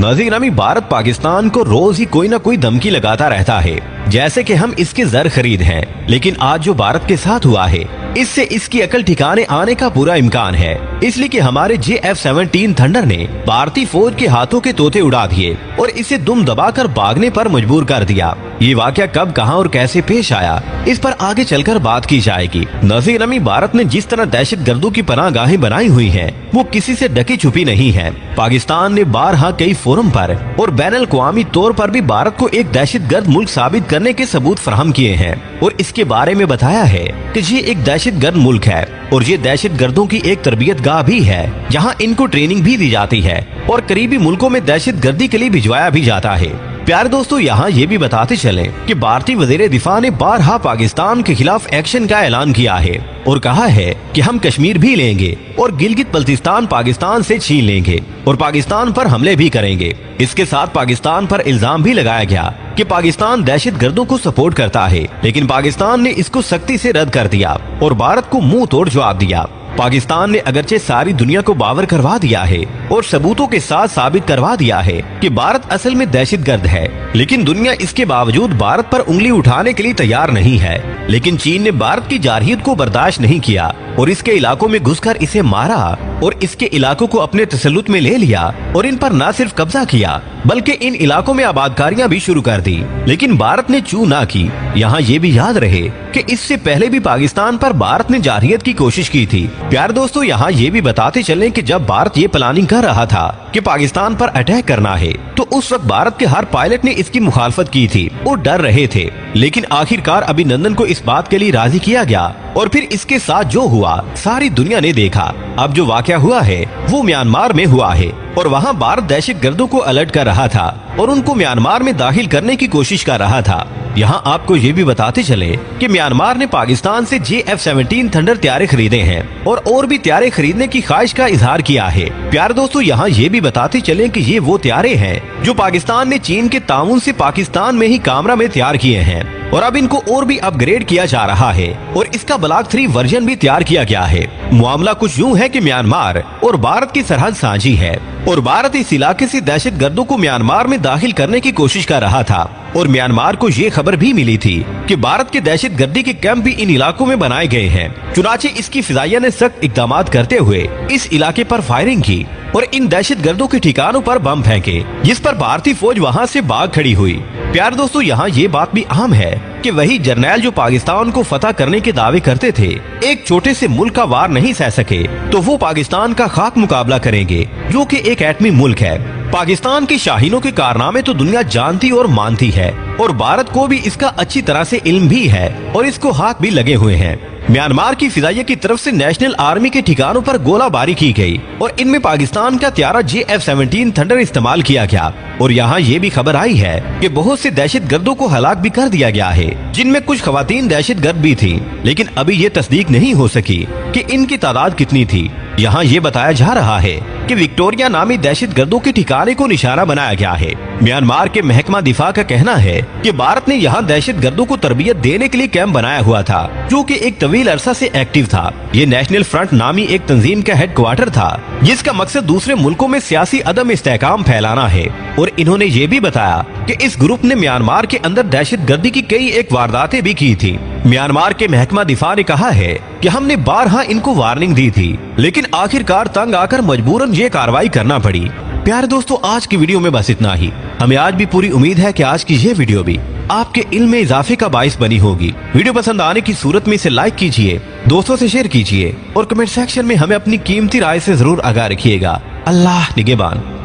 नाज़रीन, अभी भारत पाकिस्तान को रोज ही कोई ना कोई धमकी लगाता रहता है, जैसे कि हम इसके जर खरीद हैं। लेकिन आज जो भारत के साथ हुआ है, इससे इसकी अकल ठिकाने आने का पूरा इम्कान है, इसलिए कि हमारे F-17 थंडर ने भारतीय फौज के हाथों के तोते उड़ा दिए और इसे दुम दबाकर भागने पर मजबूर कर दिया। ये वाकया कब, कहां और कैसे पेश आया, इस पर आगे चलकर बात की जाएगी। नाज़रीन, अभी भारत ने जिस तरह दहशत गर्दों की पनाहगाहें बनाई हुई हैं, वो किसी से ढकी छुपी नहीं है। पाकिस्तान ने बारहा कई फोरम पर और बैनुल-अक़वामी तौर पर भी भारत को एक दहशत गर्द मुल्क साबित करने के सबूत फराहम किए हैं और इसके बारे में बताया है कि ये एक दहशत गर्द मुल्क है और ये दहशत गर्दों की एक तरबियत गाह भी है, जहाँ इनको ट्रेनिंग भी दी जाती है और करीबी मुल्कों में दहशत गर्दी के लिए भिजवाया भी जाता है। प्यारे दोस्तों, यहाँ ये भी बताते चले कि भारतीय वज़ीर दिफा ने बारहा पाकिस्तान के खिलाफ एक्शन का ऐलान किया है और कहा है कि हम कश्मीर भी लेंगे और गिलगित बल्तिस्तान पाकिस्तान से छीन लेंगे और पाकिस्तान पर हमले भी करेंगे। इसके साथ पाकिस्तान पर इल्जाम भी लगाया गया कि पाकिस्तान दहशत गर्दों को सपोर्ट करता है, लेकिन पाकिस्तान ने इसको सख्ती से रद्द कर दिया और भारत को मुंह तोड़ जवाब दिया। पाकिस्तान ने अगरचे सारी दुनिया को बावर करवा दिया है और सबूतों के साथ साबित करवा दिया है कि भारत असल में दहशत गर्द है, लेकिन दुनिया इसके बावजूद भारत पर उंगली उठाने के लिए तैयार नहीं है। लेकिन चीन ने भारत की जारहियत को बर्दाश्त नहीं किया और इसके इलाकों में घुसकर इसे मारा और इसके इलाकों को अपने तसल्लुत में ले लिया और इन पर न सिर्फ कब्जा किया बल्कि इन इलाकों में आबादकारियां भी शुरू कर दी। लेकिन भारत ने चू ना की। यहाँ ये भी याद रहे कि इससे पहले भी पाकिस्तान पर भारत ने जारहियत की कोशिश की थी। प्यारे दोस्तों, यहाँ ये भी बताते चलें कि जब भारत ये प्लानिंग कर रहा था कि पाकिस्तान पर अटैक करना है, तो उस वक्त भारत के हर पायलट ने इसकी मुखालफत की थी और डर रहे थे। लेकिन आखिरकार अभिनंदन को इस बात के लिए राजी किया गया और फिर इसके साथ जो हुआ सारी दुनिया ने देखा। अब जो वाकया हुआ है वो म्यांमार में हुआ है और वहाँ भारत दहशत गर्दों को अलर्ट कर रहा था और उनको म्यांमार में दाखिल करने की कोशिश कर रहा था। यहाँ आपको ये भी बताते चले कि म्यांमार ने पाकिस्तान से F-17 थंडर त्यारे खरीदे हैं और भी त्यारे खरीदने की ख्वाहिश का इजहार किया है। प्यारे दोस्तों, यहाँ ये भी बताते चले कि ये वो त्यारे हैं जो पाकिस्तान ने चीन के ताउन से पाकिस्तान में ही कामरा में तैयार किए हैं और अब इनको और भी अपग्रेड किया जा रहा है और इसका ब्लॉक 3 वर्जन भी तैयार किया गया है। मामला कुछ यूँ है कि म्यांमार और भारत की सरहद साझी है और भारत इस इलाके से दहशत गर्दों को म्यांमार में दाखिल करने की कोशिश कर रहा था और म्यांमार को ये खबर भी मिली थी कि भारत के दहशत गर्दी के कैंप भी इन इलाकों में बनाए गए हैं। चुनाचे इसकी फिजाइया ने सख्त इकदाम करते हुए इस इलाके पर फायरिंग की और इन दहशत गर्दों के ठिकानों पर बम फेंके, जिस पर भारतीय फौज वहां से भाग खड़ी हुई। प्यारे दोस्तों, यहाँ ये बात भी अहम है कि वही जर्नैल जो पाकिस्तान को फतह करने के दावे करते थे, एक छोटे से मुल्क का वार नहीं सह सके तो वो पाकिस्तान का खाक मुकाबला करेंगे, जो कि एक एटमी मुल्क है। पाकिस्तान के शाहीनों के कारनामे तो दुनिया जानती और मानती है और भारत को भी इसका अच्छी तरह से इल्म भी है और इसको हाथ भी लगे हुए हैं। म्यांमार की फिजाइया की तरफ से नेशनल आर्मी के ठिकानों पर गोलाबारी की गई और इनमें पाकिस्तान का त्यारा F-17 थंडर इस्तेमाल किया गया और यहाँ ये भी खबर आई है कि बहुत से दहशत गर्दों को हलाक भी कर दिया गया है, जिनमें कुछ खवातीन दहशत गर्द भी थी। लेकिन अभी ये तस्दीक नहीं हो सकी कि इनकी तादाद कितनी थी। यहाँ ये बताया जा रहा है कि विक्टोरिया नामी दहशत गर्दों के ठिकाने को निशाना बनाया गया है। म्यांमार के महकमा दिफा का कहना है कि भारत ने यहाँ दहशत गर्दों को तरबियत देने के लिए कैंप बनाया हुआ था, जो कि एक तवील अरसा से एक्टिव था। ये नेशनल फ्रंट नामी एक तंजीम का हेडक्वार्टर था, जिसका मकसद दूसरे मुल्कों में सियासी अदम इस्तेहकाम फैलाना है। और इन्होंने ये भी बताया कि इस ग्रुप ने म्यांमार के अंदर दहशत गर्दी की कई एक वारदातें भी की थी। म्यांमार के महकमा दिफा ने कहा है कि हमने बारहा इनको वार्निंग दी थी, लेकिन आखिरकार तंग आकर मजबूरन ये कार्रवाई करना पड़ी। प्यारे दोस्तों, आज की वीडियो में बस इतना ही। हमें आज भी पूरी उम्मीद है कि आज की ये वीडियो भी आपके इल्म में इजाफे का बाइस बनी होगी। वीडियो पसंद आने की सूरत में इसे लाइक कीजिए, दोस्तों से शेयर कीजिए और कमेंट सेक्शन में हमें अपनी कीमती राय से जरूर आगाह रखिएगा। अल्लाह निगहबान।